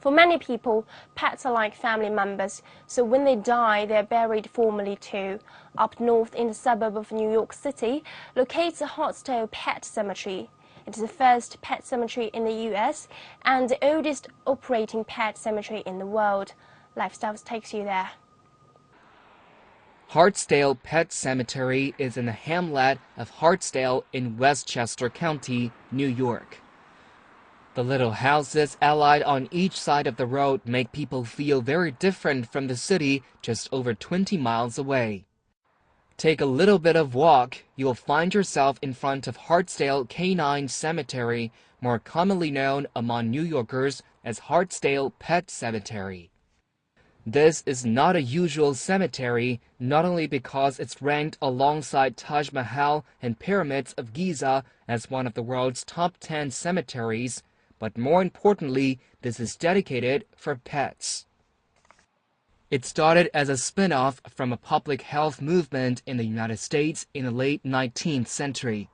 For many people, pets are like family members, so when they die, they're buried formally too. Up north in the suburb of New York City, locates the Hartsdale Pet Cemetery. It is the first pet cemetery in the US and the oldest operating pet cemetery in the world. Lifestyles takes you there. Hartsdale Pet Cemetery is in the hamlet of Hartsdale in Westchester County, New York. The little houses allied on each side of the road make people feel very different from the city just over 20 miles away. Take a little bit of walk, you'll find yourself in front of Hartsdale Canine Cemetery, more commonly known among New Yorkers as Hartsdale Pet Cemetery. This is not a usual cemetery, not only because it's ranked alongside Taj Mahal and Pyramids of Giza as one of the world's top 10 cemeteries, but more importantly, this is dedicated for pets. It started as a spin-off from a public health movement in the United States in the late 19th century.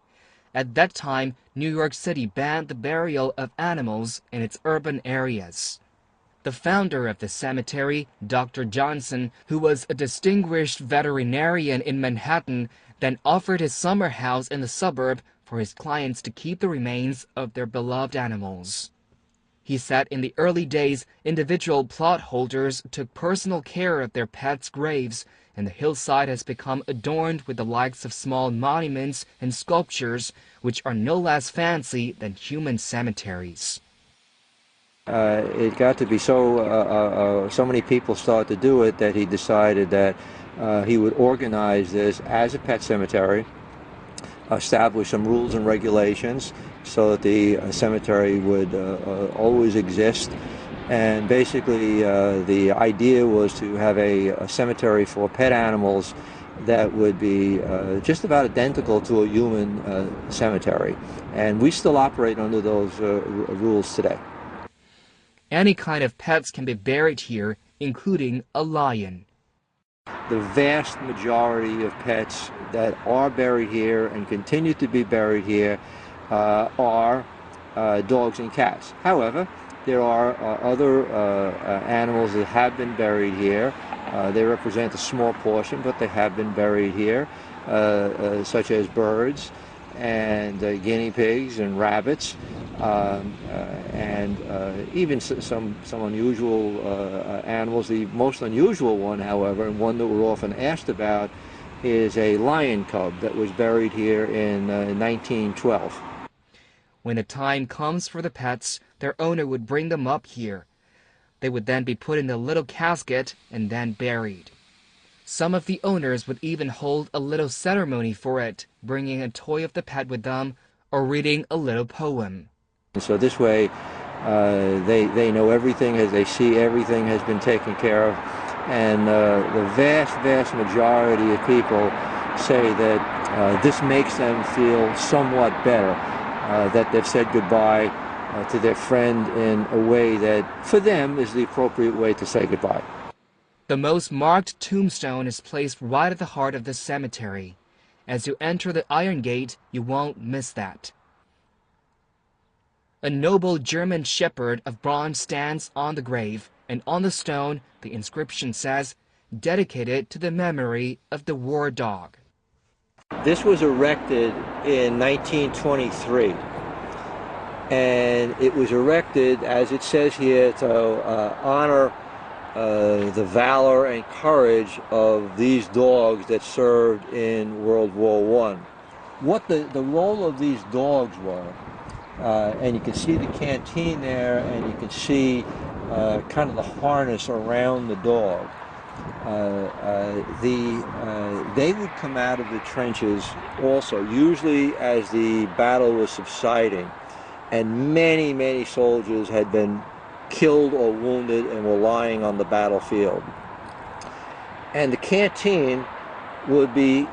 At that time, New York City banned the burial of animals in its urban areas. The founder of the cemetery, Dr. Johnson, who was a distinguished veterinarian in Manhattan, then offered his summer house in the suburb for his clients to keep the remains of their beloved animals. He said in the early days, individual plot holders took personal care of their pets' graves, and the hillside has become adorned with the likes of small monuments and sculptures, which are no less fancy than human cemeteries. It got to be so many people started to do it that he decided that he would organize this as a pet cemetery, establish some rules and regulations so that the cemetery would always exist. And basically the idea was to have a cemetery for pet animals that would be just about identical to a human cemetery. And we still operate under those rules today. Any kind of pets can be buried here, including a lion. The vast majority of pets that are buried here and continue to be buried here are dogs and cats. However, there are other animals that have been buried here. They represent a small portion, but they have been buried here, such as birds and guinea pigs and rabbits, and even some unusual animals. The most unusual one, however, and one that we're often asked about, is a lion cub that was buried here in 1912. When the time comes for the pets, their owner would bring them up here. They would then be put in a little casket and then buried. Some of the owners would even hold a little ceremony for it, bringing a toy of the pet with them or reading a little poem. So this way they know everything, as they see everything has been taken care of, and the vast majority of people say that this makes them feel somewhat better, that they've said goodbye to their friend in a way that for them is the appropriate way to say goodbye. The most marked tombstone is placed right at the heart of the cemetery. As you enter the Iron Gate, you won't miss that. A noble German shepherd of bronze stands on the grave, and on the stone, the inscription says, "Dedicated to the memory of the war dog." This was erected in 1923, and it was erected, as it says here, to honor the valor and courage of these dogs that served in World War I. What the role of these dogs were, and you can see the canteen there, and you can see kind of the harness around the dog. They would come out of the trenches also, usually as the battle was subsiding, and many soldiers had been killed or wounded and were lying on the battlefield. And the canteen would be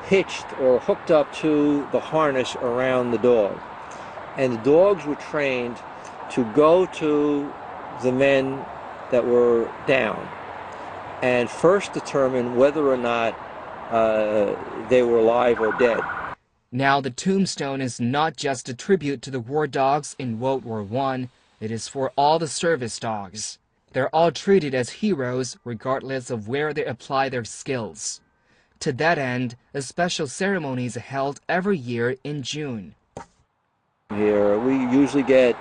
hitched or hooked up to the harness around the dog. And the dogs were trained to go to the men that were down and first determine whether or not they were alive or dead. Now the tombstone is not just a tribute to the war dogs in World War I, It is for all the service dogs. They're all treated as heroes regardless of where they apply their skills. To that end, a special ceremony is held every year in June. Here we usually get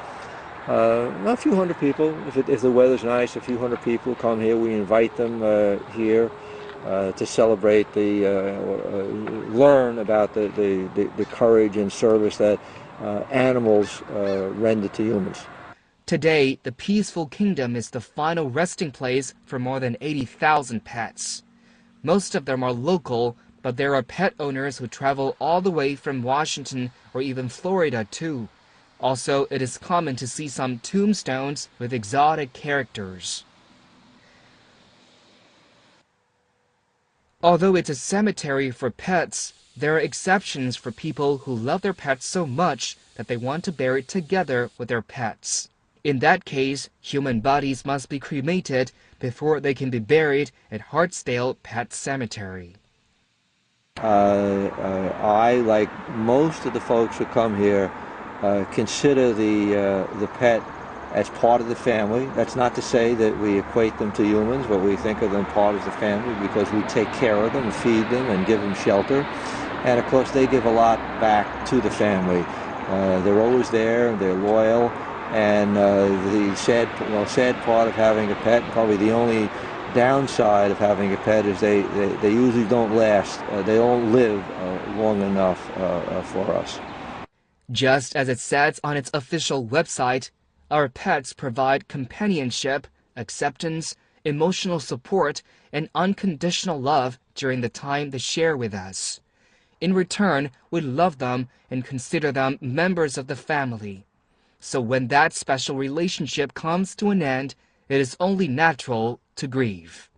a few hundred people. If the weather's nice, a few hundred people come here. We invite them here to celebrate learn about the courage and service that animals render to humans. Today, the peaceful kingdom is the final resting place for more than 80,000 pets. Most of them are local, but there are pet owners who travel all the way from Washington or even Florida too. Also, it is common to see some tombstones with exotic characters. Although it's a cemetery for pets, there are exceptions for people who love their pets so much that they want to bury it together with their pets. In that case, human bodies must be cremated before they can be buried at Hartsdale Pet Cemetery. I, like most of the folks who come here, consider the pet as part of the family. That's not to say that we equate them to humans, but we think of them part of the family because we take care of them, feed them, and give them shelter. And of course, they give a lot back to the family. They're always there, they're loyal, and the sad part of having a pet, probably the only downside of having a pet, is they usually don't last. They don't live long enough for us. Just as it says on its official website, our pets provide companionship, acceptance, emotional support, and unconditional love during the time they share with us. In return, we love them and consider them members of the family. So when that special relationship comes to an end, it is only natural to grieve.